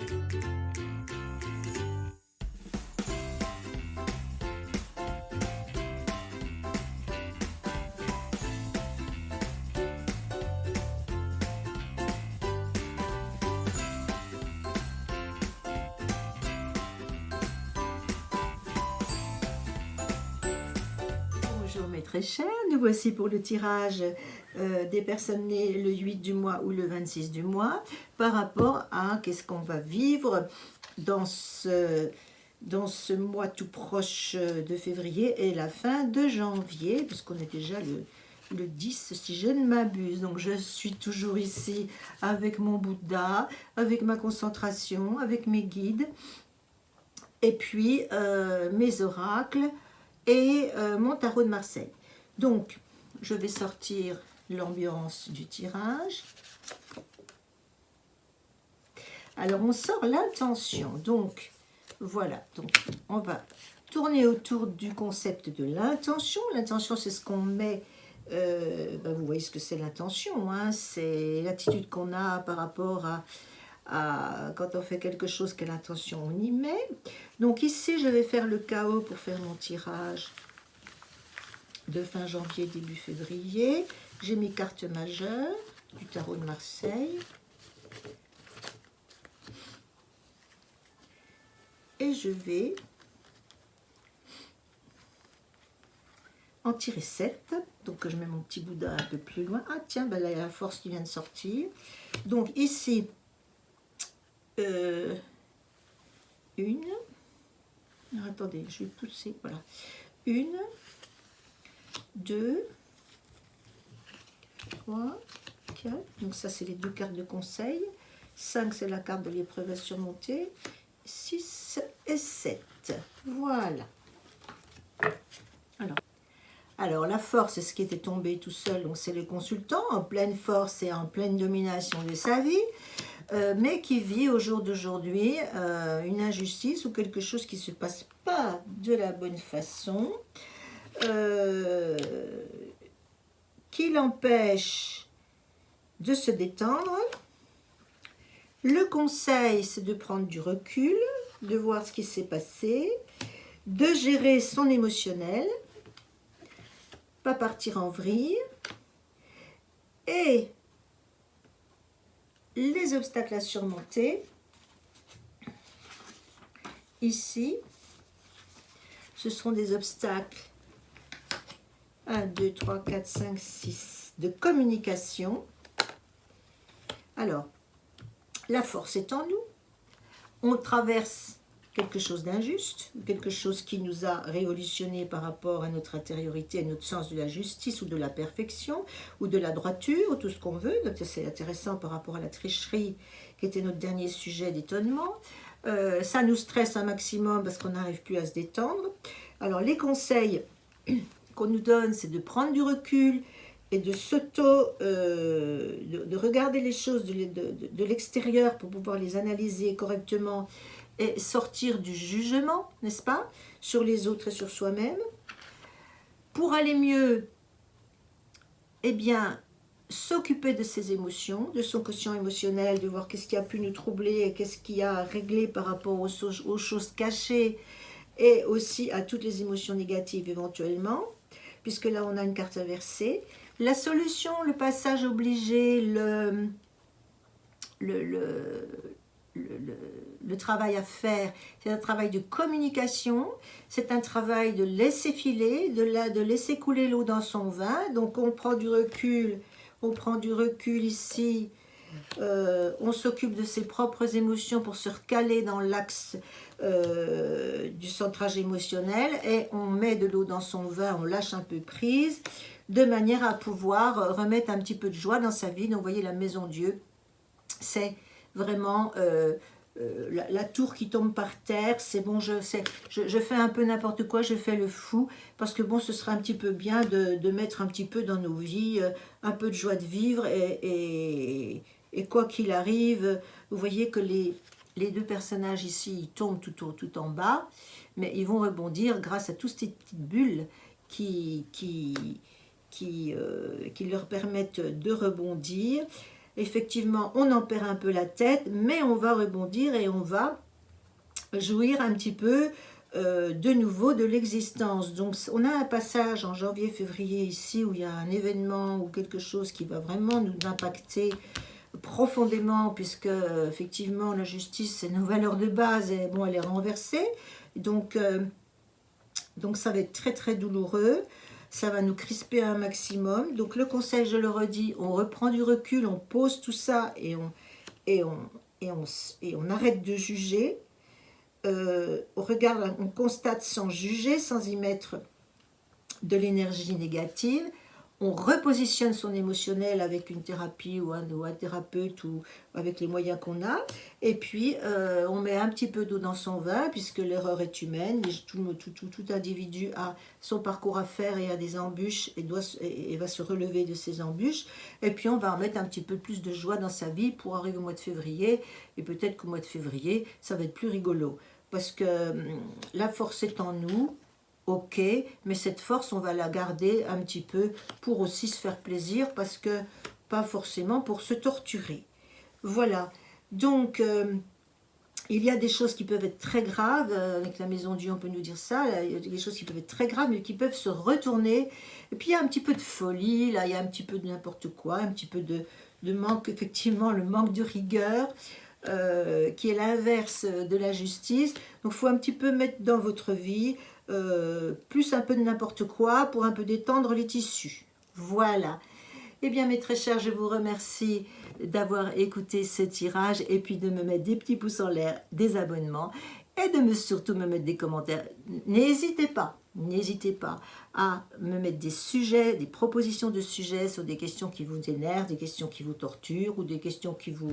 Bonjour mes très chers, nous voici pour le tirage des personnes nées le 8 du mois ou le 26 du mois par rapport à qu'est-ce qu'on va vivre dans ce mois tout proche de février et la fin de janvier, puisqu'on est déjà le 10 si je ne m'abuse. Donc je suis toujours ici avec mon Bouddha, avec ma concentration, avec mes guides et puis mes oracles et mon tarot de Marseille. Donc, je vais sortir l'ambiance du tirage. Alors, on sort l'intention. Donc, voilà. Donc, on va tourner autour du concept de l'intention. L'intention, c'est ce qu'on met... vous voyez ce que c'est l'intention. Hein, c'est l'attitude qu'on a par rapport à quand on fait quelque chose, quelle intention on y met. Donc ici, je vais faire le chaos pour faire mon tirage de fin janvier, début février. J'ai mes cartes majeures du tarot de Marseille. Et je vais en tirer 7. Donc je mets mon petit Bouddha un peu plus loin. Ah tiens, ben là, il y a la force qui vient de sortir. Donc ici, une. Alors, attendez, je vais pousser. Voilà. 1, 2, 3, 4. Donc ça, c'est les deux cartes de conseil. 5, c'est la carte de l'épreuve à surmonter. 6 et 7. Voilà. Alors la force, c'est ce qui était tombé tout seul. Donc c'est le consultant en pleine force et en pleine domination de sa vie. Mais qui vit au jour d'aujourd'hui une injustice ou quelque chose qui ne se passe pas de la bonne façon, qui l'empêche de se détendre. Le conseil, c'est de prendre du recul, de voir ce qui s'est passé, de gérer son émotionnel, pas partir en vrille, et les obstacles à surmonter, ici, ce seront des obstacles 1, 2, 3, 4, 5, 6 de communication. Alors, la force est en nous. On traverse quelque chose d'injuste, quelque chose qui nous a révolutionné par rapport à notre intériorité, à notre sens de la justice ou de la perfection ou de la droiture, ou tout ce qu'on veut. Donc c'est intéressant par rapport à la tricherie qui était notre dernier sujet d'étonnement. Ça nous stresse un maximum parce qu'on n'arrive plus à se détendre. Alors les conseils qu'on nous donne, c'est de prendre du recul et de de regarder les choses de l'extérieur pour pouvoir les analyser correctement et sortir du jugement, n'est-ce pas, sur les autres et sur soi-même. Pour aller mieux, eh bien, s'occuper de ses émotions, de son quotient émotionnel, de voir qu'est-ce qui a pu nous troubler et qu'est-ce qui a réglé par rapport aux choses cachées et aussi à toutes les émotions négatives éventuellement, puisque là on a une carte inversée. La solution, le passage obligé, le travail à faire, c'est un travail de communication, c'est un travail de laisser filer, de laisser couler l'eau dans son vin. Donc on prend du recul ici, on s'occupe de ses propres émotions pour se recaler dans l'axe du centrage émotionnel et on met de l'eau dans son vin, on lâche un peu prise, de manière à pouvoir remettre un petit peu de joie dans sa vie. Donc vous voyez, la maison Dieu, c'est vraiment la tour qui tombe par terre. C'est bon, je fais un peu n'importe quoi, je fais le fou, parce que bon, ce serait un petit peu bien de mettre un petit peu dans nos vies un peu de joie de vivre, et quoi qu'il arrive, vous voyez que les deux personnages ici, ils tombent tout en bas, mais ils vont rebondir grâce à toutes ces petites bulles qui leur permettent de rebondir. effectivement, on en perd un peu la tête, mais on va rebondir et on va jouir un petit peu de nouveau de l'existence. Donc on a un passage en janvier-février ici où il y a un événement ou quelque chose qui va vraiment nous impacter profondément, puisque effectivement la justice c'est nos valeurs de base et bon elle est renversée, donc ça va être très très douloureux, ça va nous crisper un maximum. Donc le conseil, je le redis, on reprend du recul, on pose tout ça et on arrête de juger. On regarde, on constate sans juger, sans y mettre de l'énergie négative. On repositionne son émotionnel avec une thérapie ou un thérapeute ou avec les moyens qu'on a. Et puis, on met un petit peu d'eau dans son vin, puisque l'erreur est humaine. Tout individu a son parcours à faire et a des embûches et va se relever de ces embûches. Et puis, on va en mettre un petit peu plus de joie dans sa vie pour arriver au mois de février. Et peut-être qu'au mois de février, ça va être plus rigolo. Parce que la force est en nous. Ok, mais cette force, on va la garder un petit peu pour aussi se faire plaisir, parce que pas forcément pour se torturer. Voilà, donc il y a des choses qui peuvent être très graves, avec la maison Dieu on peut nous dire ça, là, il y a des choses qui peuvent être très graves, mais qui peuvent se retourner. Et puis il y a un petit peu de folie, là il y a un petit peu de n'importe quoi, un petit peu de manque, effectivement le manque de rigueur, qui est l'inverse de la justice. Donc il faut un petit peu mettre dans votre vie plus un peu de n'importe quoi pour un peu détendre les tissus. Voilà. Eh bien mes très chers, je vous remercie d'avoir écouté ce tirage et puis de me mettre des petits pouces en l'air, des abonnements et de surtout me mettre des commentaires. N'hésitez pas à me mettre des sujets, des propositions de sujets sur des questions qui vous énervent, des questions qui vous torturent ou des questions qui vous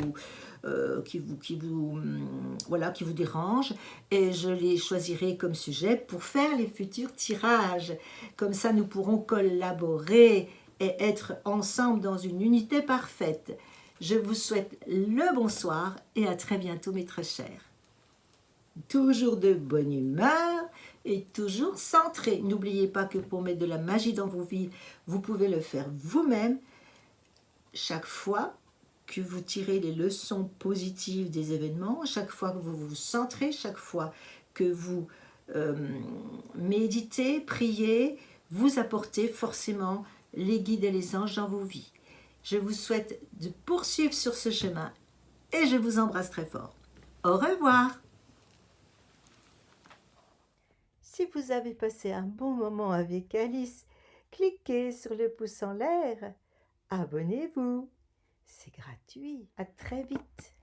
dérangent, et je les choisirai comme sujet pour faire les futurs tirages. Comme ça, nous pourrons collaborer et être ensemble dans une unité parfaite. Je vous souhaite le bonsoir et à très bientôt mes très chers. Toujours de bonne humeur et toujours centré. N'oubliez pas que pour mettre de la magie dans vos vies, vous pouvez le faire vous-même. Chaque fois que vous tirez les leçons positives des événements, chaque fois que vous vous centrez, chaque fois que vous méditez, priez, vous apportez forcément les guides et les anges dans vos vies. Je vous souhaite de poursuivre sur ce chemin et je vous embrasse très fort. Au revoir. Si vous avez passé un bon moment avec Alice, cliquez sur le pouce en l'air. Abonnez-vous. C'est gratuit. À très vite.